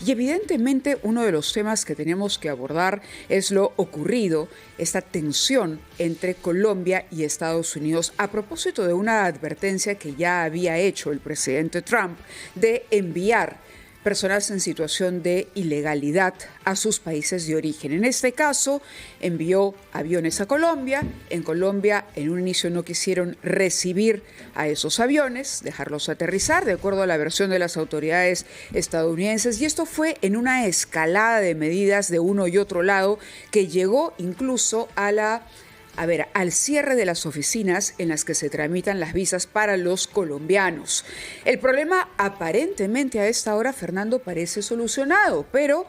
Y evidentemente uno de los temas que tenemos que abordar es lo ocurrido, esta tensión entre Colombia y Estados Unidos a propósito de una advertencia que ya había hecho el presidente Trump de enviar personas en situación de ilegalidad a sus países de origen. En este caso, envió aviones a Colombia. En Colombia, en un inicio no quisieron recibir a esos aviones, dejarlos aterrizar, de acuerdo a la versión de las autoridades estadounidenses. Y esto fue en una escalada de medidas de uno y otro lado que llegó incluso al cierre de las oficinas en las que se tramitan las visas para los colombianos. El problema aparentemente a esta hora, Fernando, parece solucionado, pero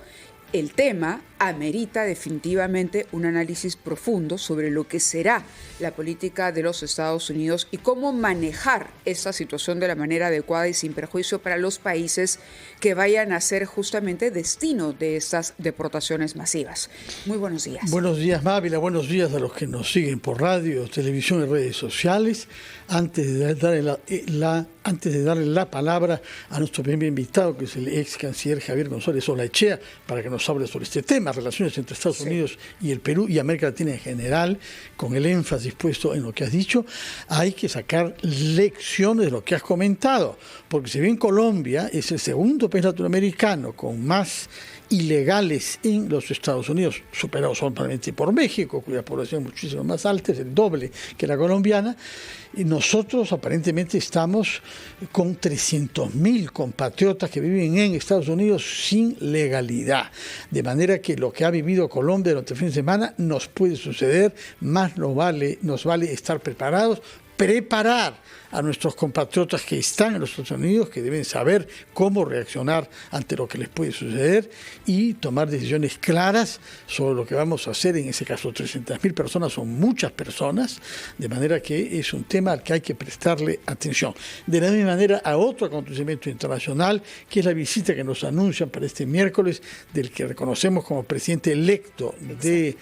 el tema amerita definitivamente un análisis profundo sobre lo que será la política de los Estados Unidos y cómo manejar esta situación de la manera adecuada y sin perjuicio para los países que vayan a ser justamente destino de estas deportaciones masivas. Muy buenos días. Buenos días, Mávila. Buenos días a los que nos siguen por radio, televisión y redes sociales. Antes de darle la palabra a nuestro primer invitado, que es el ex canciller Javier González Olaechea, para que nos hable sobre este tema, relaciones entre Estados Unidos y el Perú y América Latina en general, con el énfasis puesto en lo que has dicho, hay que sacar lecciones de lo que has comentado, porque si bien Colombia es el segundo país latinoamericano con más ilegales en los Estados Unidos, superados solamente por México, cuya población es muchísimo más alta, es el doble que la colombiana, y nosotros aparentemente estamos con 300.000 compatriotas que viven en Estados Unidos sin legalidad. De manera que lo que ha vivido Colombia durante el fin de semana nos puede suceder, más nos vale estar preparados, preparar a nuestros compatriotas que están en los Estados Unidos, que deben saber cómo reaccionar ante lo que les puede suceder y tomar decisiones claras sobre lo que vamos a hacer. En ese caso, 300.000 personas son muchas personas, de manera que es un tema al que hay que prestarle atención. De la misma manera, a otro acontecimiento internacional, que es la visita que nos anuncian para este miércoles del que reconocemos como presidente electo de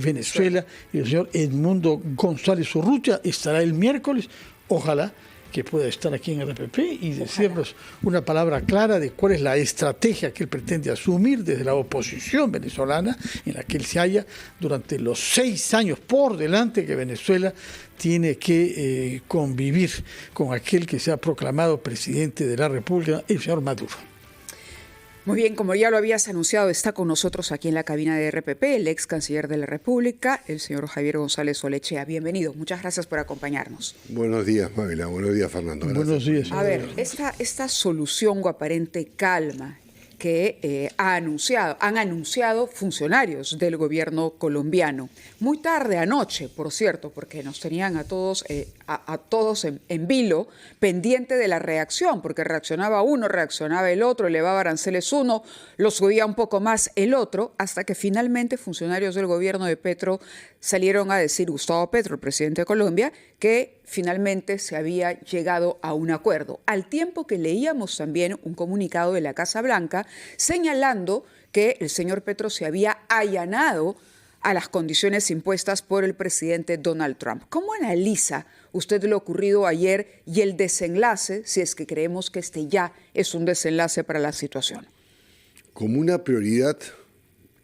Venezuela, y el señor Edmundo González Urrutia estará el miércoles. Ojalá que pueda estar aquí en RPP y decirnos una palabra clara de cuál es la estrategia que él pretende asumir desde la oposición venezolana, en la que él se halla durante los 6 años por delante que Venezuela tiene que convivir con aquel que se ha proclamado presidente de la República, el señor Maduro. Muy bien, como ya lo habías anunciado, está con nosotros aquí en la cabina de RPP el ex canciller de la República, el señor Javier González Olaechea. Bienvenido, muchas gracias por acompañarnos. Buenos días, Mávila. Buenos días, Fernando. Gracias. Buenos días. A ver, esta solución o aparente calma que han anunciado funcionarios del gobierno colombiano. Muy tarde anoche, por cierto, porque nos tenían a todos en vilo, pendiente de la reacción, porque reaccionaba uno, reaccionaba el otro, elevaba aranceles uno, lo subía un poco más el otro, hasta que finalmente funcionarios del gobierno de Petro salieron a decir, Gustavo Petro, el presidente de Colombia, que finalmente se había llegado a un acuerdo. Al tiempo que leíamos también un comunicado de la Casa Blanca señalando que el señor Petro se había allanado a las condiciones impuestas por el presidente Donald Trump. ¿Cómo analiza usted lo ocurrido ayer y el desenlace, si es que creemos que este ya es un desenlace para la situación? Como una prioridad,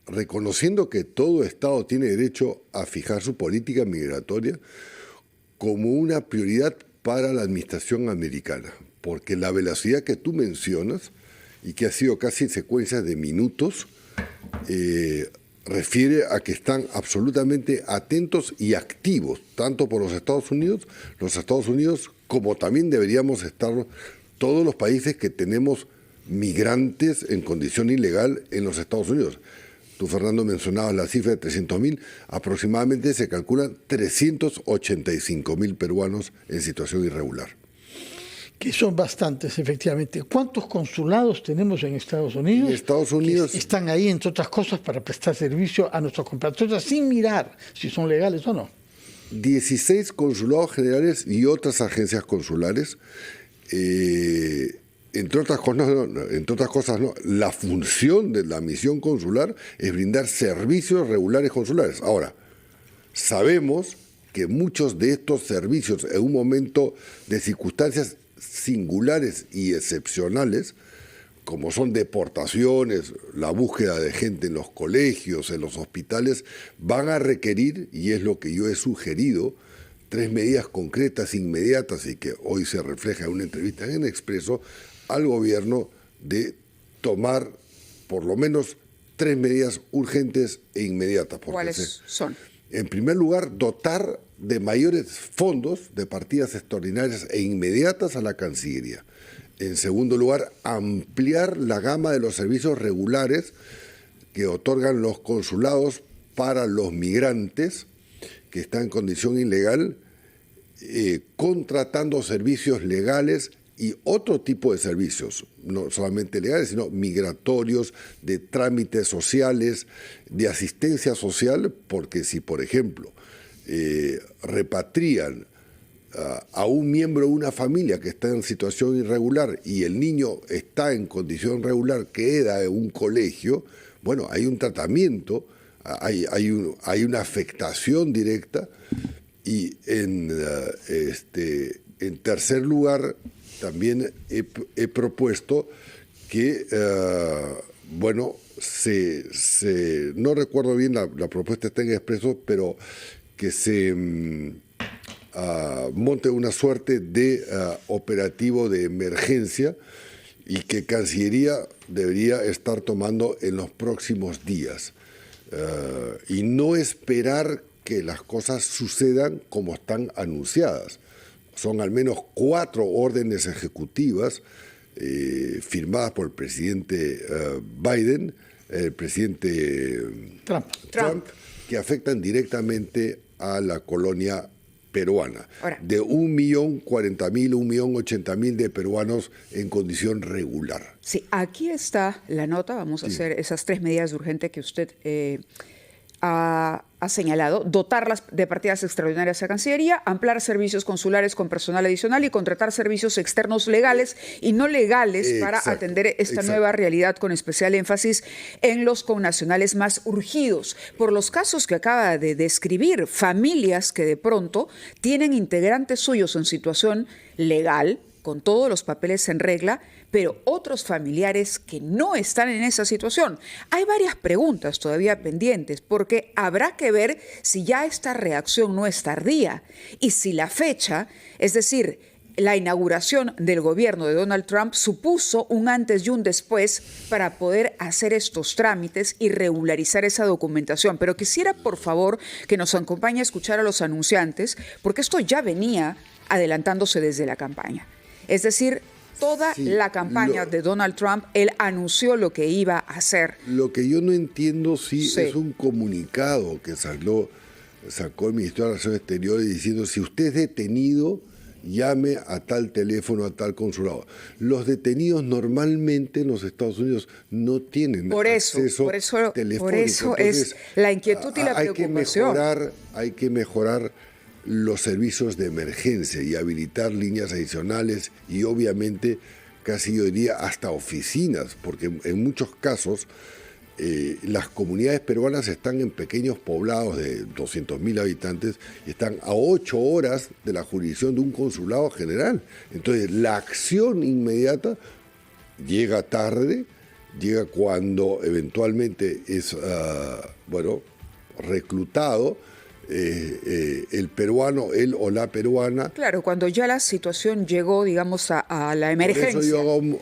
reconociendo que todo Estado tiene derecho a fijar su política migratoria, como una prioridad para la administración americana, porque la velocidad que tú mencionas y que ha sido casi en secuencias de minutos, refiere a que están absolutamente atentos y activos, tanto por los Estados Unidos como también deberíamos estar todos los países que tenemos migrantes en condición ilegal en los Estados Unidos. Tú, Fernando, mencionabas la cifra de 300.000, aproximadamente se calculan 385.000 peruanos en situación irregular. Que son bastantes, efectivamente. ¿Cuántos consulados tenemos en Estados Unidos? En Estados Unidos que están ahí, entre otras cosas, para prestar servicio a nuestros compatriotas sin mirar si son legales o no. 16 consulados generales y otras agencias consulares. Entre otras cosas, no, la función de la misión consular es brindar servicios regulares consulares. Ahora, sabemos que muchos de estos servicios, en un momento de circunstancias singulares y excepcionales, como son deportaciones, la búsqueda de gente en los colegios, en los hospitales, van a requerir, y es lo que yo he sugerido, 3 medidas concretas, inmediatas, y que hoy se refleja en una entrevista en Expreso, al gobierno de tomar por lo menos 3 medidas urgentes e inmediatas. ¿Cuáles son? En primer lugar, dotar de mayores fondos, de partidas extraordinarias e inmediatas a la Cancillería. En segundo lugar, ampliar la gama de los servicios regulares que otorgan los consulados para los migrantes que están en condición ilegal, contratando servicios legales y otro tipo de servicios, no solamente legales, sino migratorios, de trámites sociales, de asistencia social, porque si, por ejemplo, repatrian a un miembro de una familia que está en situación irregular y el niño está en condición regular, queda en un colegio, bueno, hay un tratamiento, hay una afectación directa. Y en tercer lugar, también he propuesto que, no recuerdo bien, la propuesta está en Expreso, pero que se monte una suerte de operativo de emergencia y que Cancillería debería estar tomando en los próximos días. Y no esperar que las cosas sucedan como están anunciadas. Son al menos 4 órdenes ejecutivas firmadas por el presidente Biden, el presidente Trump, que afectan directamente a la colonia peruana. Ahora, de 1.040.000, 1.080.000 de peruanos en condición regular. Sí, aquí está la nota. Vamos a hacer esas 3 medidas urgentes que usted ha señalado: dotarlas de partidas extraordinarias a Cancillería, ampliar servicios consulares con personal adicional y contratar servicios externos legales y no legales para atender esta nueva realidad, con especial énfasis en los connacionales más urgidos. Por los casos que acaba de describir, familias que de pronto tienen integrantes suyos en situación legal, con todos los papeles en regla, pero otros familiares que no están en esa situación. Hay varias preguntas todavía pendientes, porque habrá que ver si ya esta reacción no es tardía y si la fecha, es decir, la inauguración del gobierno de Donald Trump, supuso un antes y un después para poder hacer estos trámites y regularizar esa documentación. Pero quisiera, por favor, que nos acompañe a escuchar a los anunciantes, porque esto ya venía adelantándose desde la campaña. Es decir, toda la campaña de Donald Trump, él anunció lo que iba a hacer. Lo que yo no entiendo es un comunicado que sacó el Ministerio de Relaciones Exteriores diciendo: si usted es detenido, llame a tal teléfono, a tal consulado. Los detenidos normalmente en los Estados Unidos no tienen acceso telefónico. Por eso Entonces, es la inquietud y la preocupación. Hay que mejorar los servicios de emergencia y habilitar líneas adicionales y obviamente casi yo diría hasta oficinas, porque en muchos casos las comunidades peruanas están en pequeños poblados de 200.000 habitantes y están a 8 horas de la jurisdicción de un consulado general. Entonces la acción inmediata llega tarde, llega cuando eventualmente es reclutado el peruano, él o la peruana. Claro, cuando ya la situación llegó, digamos, a la emergencia,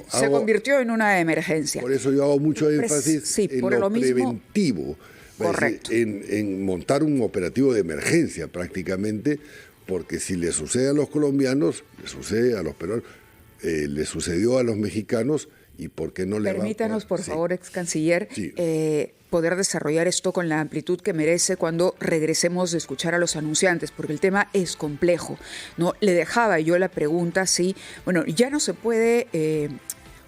se convirtió en una emergencia. Por eso yo hago mucho énfasis en lo preventivo, correcto, en montar un operativo de emergencia prácticamente, porque si le sucede a los colombianos, le sucede a los peruanos, le sucedió a los mexicanos, y por qué no le va a... Permítanos, por favor, ex canciller, poder desarrollar esto con la amplitud que merece cuando regresemos de escuchar a los anunciantes, porque el tema es complejo, ¿no? Le dejaba yo la pregunta si, ya no se puede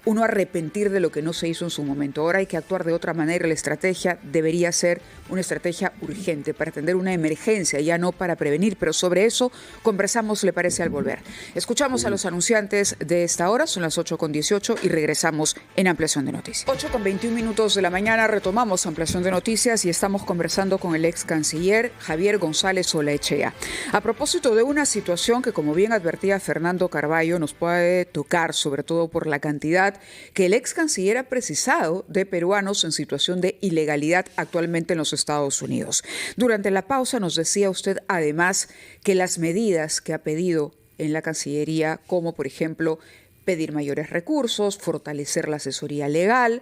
uno arrepentir de lo que no se hizo en su momento. Ahora hay que actuar de otra manera. La estrategia debería ser una estrategia urgente para atender una emergencia, ya no para prevenir, pero sobre eso conversamos, ¿le parece?, al volver. Escuchamos a los anunciantes de esta hora, son las 8:18 y regresamos en Ampliación de Noticias. 8:21 de la mañana, retomamos Ampliación de Noticias y estamos conversando con el ex canciller Javier González Olaechea. A propósito de una situación que, como bien advertía Fernando Carballo, nos puede tocar, sobre todo por la cantidad cantidad que el ex canciller ha precisado de peruanos en situación de ilegalidad actualmente en los Estados Unidos. Durante la pausa nos decía usted además que las medidas que ha pedido en la Cancillería, como por ejemplo pedir mayores recursos, fortalecer la asesoría legal,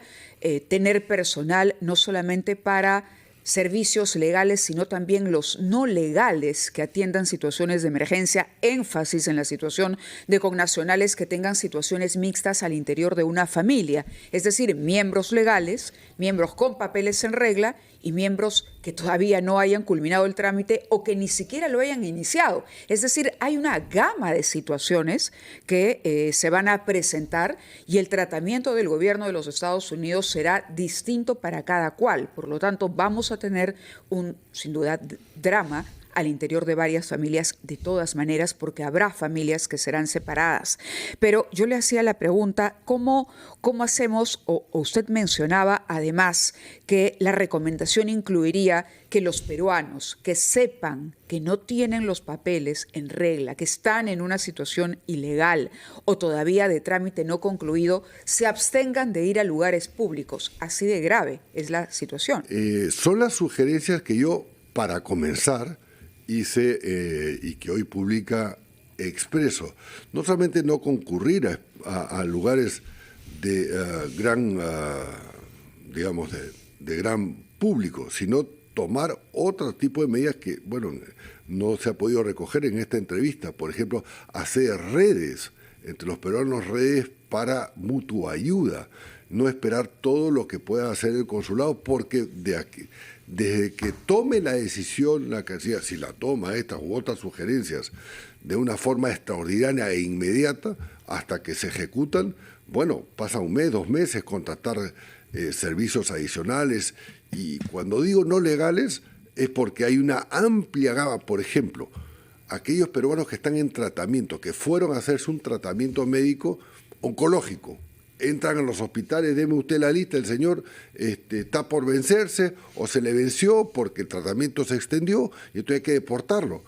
tener personal no solamente para servicios legales, sino también los no legales que atiendan situaciones de emergencia, énfasis en la situación de connacionales que tengan situaciones mixtas al interior de una familia, es decir, miembros legales, miembros con papeles en regla y miembros que todavía no hayan culminado el trámite o que ni siquiera lo hayan iniciado. Es decir, hay una gama de situaciones que se van a presentar y el tratamiento del gobierno de los Estados Unidos será distinto para cada cual. Por lo tanto, vamos a tener un, sin duda, drama al interior de varias familias de todas maneras, porque habrá familias que serán separadas. Pero yo le hacía la pregunta, ¿cómo hacemos? O usted mencionaba además que la recomendación incluiría que los peruanos que sepan que no tienen los papeles en regla, que están en una situación ilegal o todavía de trámite no concluido, se abstengan de ir a lugares públicos. Así de grave es la situación. Son las sugerencias que yo, para comenzar, hice y que hoy publica Expreso. No solamente no concurrir a lugares de gran, digamos, de gran público, sino tomar otro tipo de medidas que, bueno, no se ha podido recoger en esta entrevista. Por ejemplo, hacer redes entre los peruanos, redes para mutua ayuda. No esperar todo lo que pueda hacer el consulado, porque desde que tome la decisión la Cancillería, si la toma estas u otras sugerencias de una forma extraordinaria e inmediata, hasta que se ejecutan, bueno, pasa un mes, 2 meses, contratar servicios adicionales. Y cuando digo no legales, es porque hay una amplia gama. Por ejemplo, aquellos peruanos que están en tratamiento, que fueron a hacerse un tratamiento médico oncológico, entran a los hospitales, deme usted la lista, el señor está por vencerse o se le venció porque el tratamiento se extendió y entonces hay que deportarlo.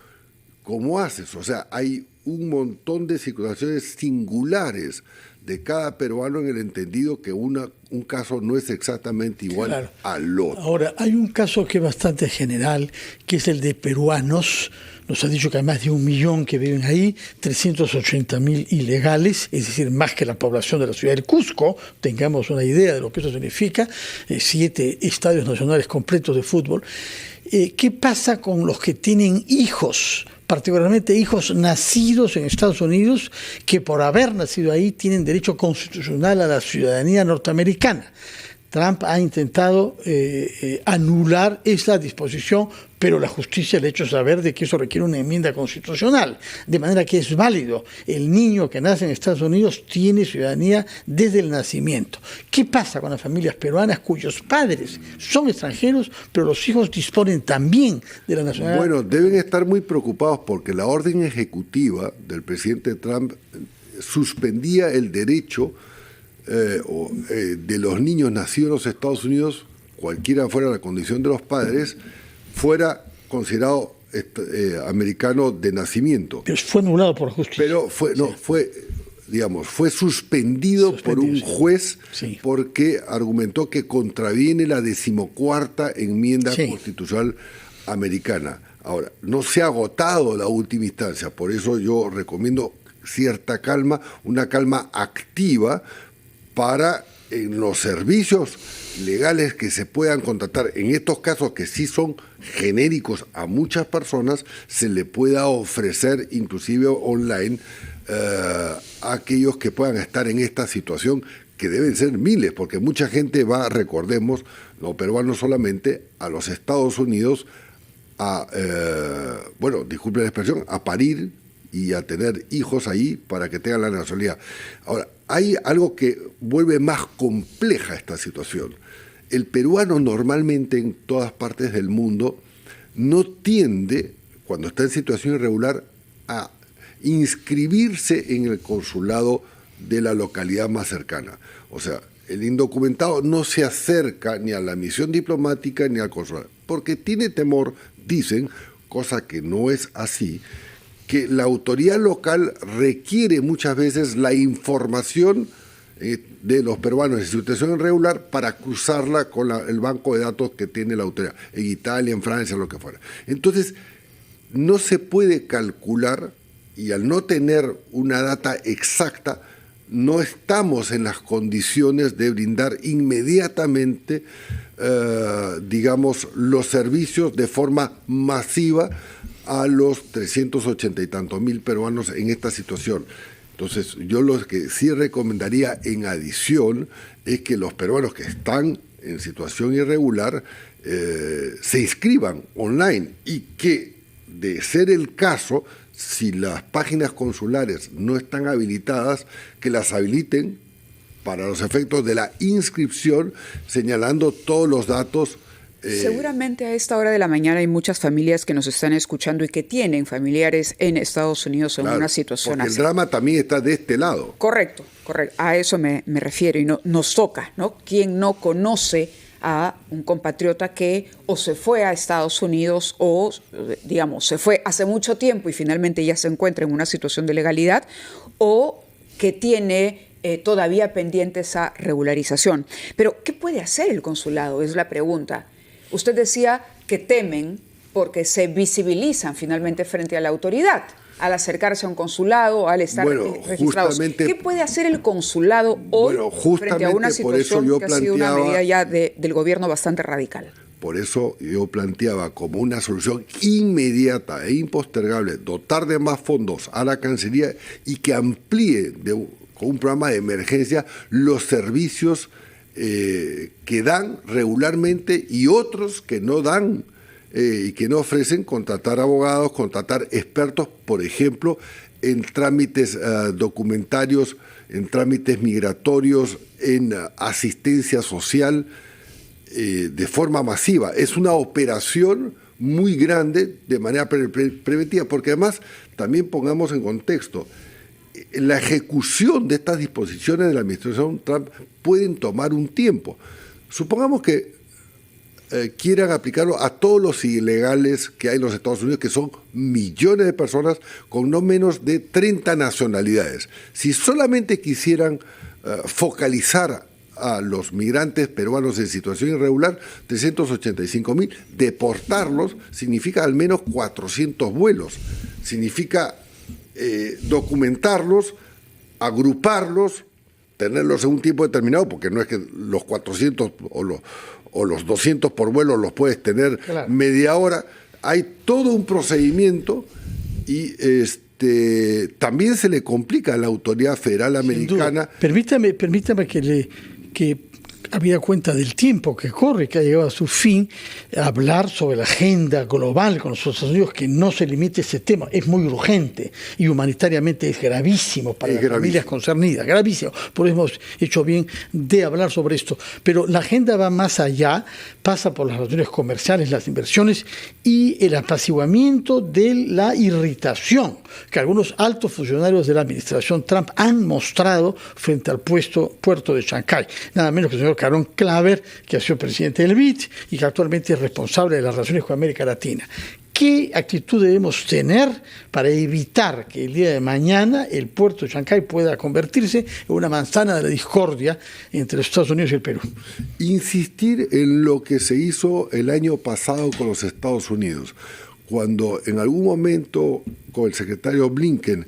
¿Cómo haces? O sea, hay un montón de situaciones singulares de cada peruano en el entendido que un caso no es exactamente igual al otro. Ahora, hay un caso que es bastante general, que es el de peruanos. Nos ha dicho que hay más de 1 millón que viven ahí, 380.000 ilegales, es decir, más que la población de la ciudad del Cusco. Tengamos una idea de lo que eso significa, 7 estadios nacionales completos de fútbol. ¿Qué pasa con los que tienen hijos, particularmente hijos nacidos en Estados Unidos, que por haber nacido ahí tienen derecho constitucional a la ciudadanía norteamericana? Trump ha intentado anular esa disposición, pero la justicia le ha hecho saber de que eso requiere una enmienda constitucional, de manera que es válido. El niño que nace en Estados Unidos tiene ciudadanía desde el nacimiento. ¿Qué pasa con las familias peruanas cuyos padres son extranjeros, pero los hijos disponen también de la nacionalidad? Bueno, deben estar muy preocupados porque la orden ejecutiva del presidente Trump suspendía el derecho de los niños nacidos en los Estados Unidos, cualquiera fuera la condición de los padres, fuera considerado americano de nacimiento. Pero fue anulado por justicia. Pero fue suspendido por un juez porque argumentó que contraviene la 14ª enmienda constitucional americana. Ahora, no se ha agotado la última instancia, por eso yo recomiendo cierta calma, una calma activa, para en los servicios legales que se puedan contratar, en estos casos que sí son genéricos a muchas personas, se le pueda ofrecer inclusive online a aquellos que puedan estar en esta situación, que deben ser miles, porque mucha gente va, recordemos, los peruanos solamente, a los Estados Unidos disculpe la expresión, a parir y a tener hijos ahí para que tengan la nacionalidad. Ahora, hay algo que vuelve más compleja esta situación. El peruano normalmente en todas partes del mundo no tiende, cuando está en situación irregular, a inscribirse en el consulado de la localidad más cercana. O sea, el indocumentado no se acerca ni a la misión diplomática ni al consulado, porque tiene temor, dicen, cosa que no es así, que la autoridad local requiere muchas veces la información de los peruanos en situación irregular para cruzarla con el banco de datos que tiene la autoridad, en Italia, en Francia, lo que fuera. Entonces, no se puede calcular, y al no tener una data exacta, no estamos en las condiciones de brindar inmediatamente, digamos, los servicios de forma masiva a los 380 y tantos mil peruanos en esta situación. Entonces, yo lo que sí recomendaría en adición es que los peruanos que están en situación irregular se inscriban online y que, de ser el caso, si las páginas consulares no están habilitadas, que las habiliten para los efectos de la inscripción, señalando todos los datos. Seguramente a esta hora de la mañana hay muchas familias que nos están escuchando y que tienen familiares en Estados Unidos en una situación porque así. El drama también está de este lado. Correcto. A eso me refiero y nos toca, ¿no? ¿Quién no conoce a un compatriota que o se fue a Estados Unidos o, digamos, se fue hace mucho tiempo y finalmente ya se encuentra en una situación de legalidad, o que tiene todavía pendiente esa regularización? Pero, ¿qué puede hacer el consulado? Es la pregunta. Usted decía que temen porque se visibilizan finalmente frente a la autoridad al acercarse a un consulado, al estar registrados. ¿Qué puede hacer el consulado hoy frente a una situación que ha sido una medida ya del gobierno bastante radical? Por eso yo planteaba como una solución inmediata e impostergable dotar de más fondos a la Cancillería y que amplíe con un programa de emergencia los servicios que dan regularmente y otros que no dan y que no ofrecen, contratar abogados, contratar expertos, por ejemplo, en trámites documentarios, en trámites migratorios, en asistencia social, de forma masiva. Es una operación muy grande de manera preventiva, porque además, también pongamos en contexto, la ejecución de estas disposiciones de la administración Trump pueden tomar un tiempo. Supongamos que quieran aplicarlo a todos los ilegales que hay en los Estados Unidos, que son millones de personas con no menos de 30 nacionalidades. Si solamente quisieran focalizar a los migrantes peruanos en situación irregular, 385.000, deportarlos significa al menos 400 vuelos, significa documentarlos, agruparlos, tenerlos en un tiempo determinado, porque no es que los 400 o los 200 por vuelo los puedes tener media hora. Hay todo un procedimiento y también se le complica a la autoridad federal americana. Permítame que habida cuenta del tiempo que corre, que ha llegado a su fin, hablar sobre la agenda global con los Estados Unidos, que no se limite a ese tema, es muy urgente y humanitariamente es gravísimo para las familias concernidas, gravísimo. Por eso hemos hecho bien de hablar sobre esto. Pero la agenda va más allá, pasa por las relaciones comerciales, las inversiones y el apaciguamiento de la irritación que algunos altos funcionarios de la administración Trump han mostrado frente al puerto de Shanghái. Nada menos que el señor Caron Claver, que ha sido presidente del BID y que actualmente es responsable de las relaciones con América Latina. ¿Qué actitud debemos tener para evitar que el día de mañana el puerto de Shanghái pueda convertirse en una manzana de la discordia entre los Estados Unidos y el Perú? Insistir en lo que se hizo el año pasado con los Estados Unidos, cuando en algún momento con el secretario Blinken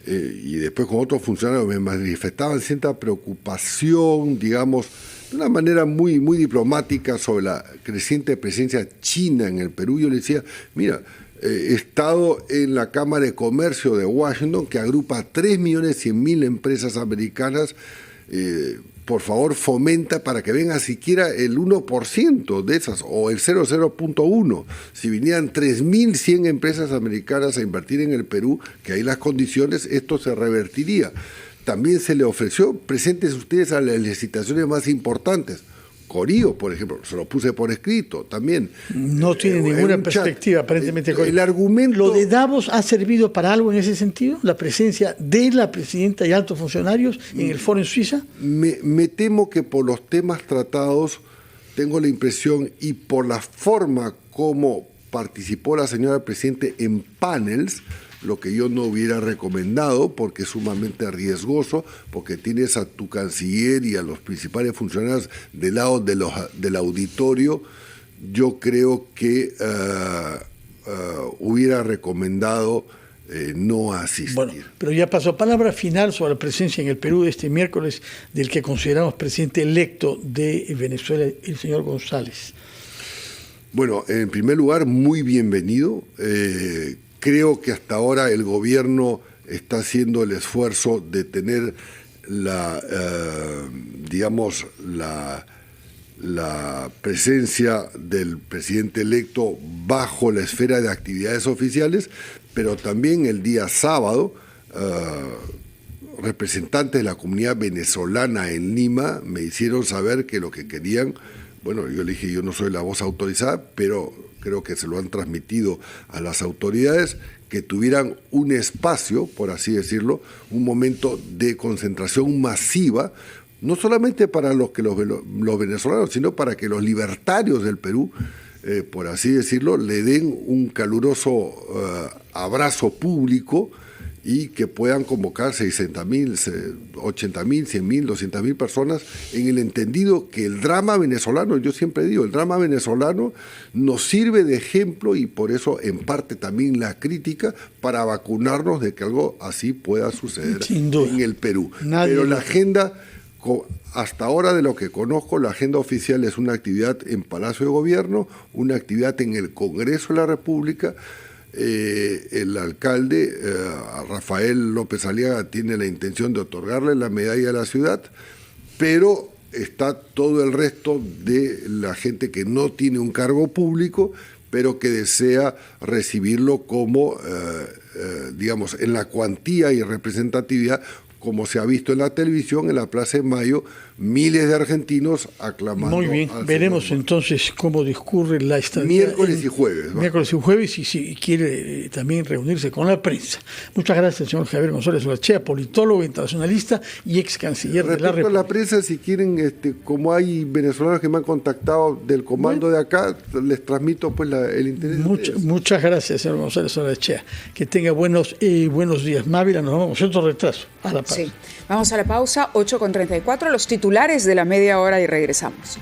y después con otros funcionarios me manifestaban cierta preocupación, digamos, de una manera muy, muy diplomática sobre la creciente presencia china en el Perú. Yo le decía, mira, he estado en la Cámara de Comercio de Washington, que agrupa 3.100.000 empresas americanas. Por favor, fomenta para que venga siquiera el 1% de esas, o el 0,0.1. Si vinieran 3.100 empresas americanas a invertir en el Perú, que hay las condiciones, esto se revertiría. También se le ofreció, presentes ustedes a las licitaciones más importantes. Corío, por ejemplo, se lo puse por escrito también. No tiene ninguna perspectiva, aparentemente. El argumento... ¿Lo de Davos ha servido para algo en ese sentido? ¿La presencia de la presidenta y altos funcionarios en el foro en Suiza? Me temo que por los temas tratados, tengo la impresión, y por la forma como participó la señora presidente en panels, lo que yo no hubiera recomendado, porque es sumamente riesgoso, porque tienes a tu canciller y a los principales funcionarios del lado del auditorio. Yo creo que hubiera recomendado no asistir. Bueno, pero ya pasó. Palabra final sobre la presencia en el Perú de este miércoles del que consideramos presidente electo de Venezuela, el señor González. Bueno, en primer lugar, muy bienvenido. Creo que hasta ahora el gobierno está haciendo el esfuerzo de tener la presencia del presidente electo bajo la esfera de actividades oficiales, pero también el día sábado representantes de la comunidad venezolana en Lima me hicieron saber que lo que querían, bueno, yo le dije, yo no soy la voz autorizada, pero creo que se lo han transmitido a las autoridades, que tuvieran un espacio, por así decirlo, un momento de concentración masiva, no solamente para los venezolanos, sino para que los libertarios del Perú, por así decirlo, le den un caluroso abrazo público y que puedan convocar 60.000, 80.000, 100.000, 200.000 personas, en el entendido que el drama venezolano, yo siempre digo, el drama venezolano nos sirve de ejemplo, y por eso en parte también la crítica, para vacunarnos de que algo así pueda suceder en el Perú. Pero la agenda, hasta ahora de lo que conozco, la agenda oficial es una actividad en Palacio de Gobierno, una actividad en el Congreso de la República. El alcalde, Rafael López Aliaga, tiene la intención de otorgarle la medalla a la ciudad, pero está todo el resto de la gente que no tiene un cargo público, pero que desea recibirlo como, digamos, en la cuantía y representatividad, como se ha visto en la televisión, en la Plaza de Mayo, miles de argentinos aclamando. Muy bien, veremos entonces cómo discurre la estadía. Miércoles y jueves. Miércoles y jueves, y si quiere también reunirse con la prensa. Muchas gracias, señor Javier González Olaechea, politólogo, internacionalista y ex canciller de la República. Respecto a la prensa, si quieren, como hay venezolanos que me han contactado del comando de acá, les transmito pues el interés. Muchas gracias, señor González Olaechea. Que tenga buenos días. Mávila, nos vamos, otro retraso. A la pausa. Sí. Vamos a la pausa, 8:34, los titulares de la media hora y regresamos.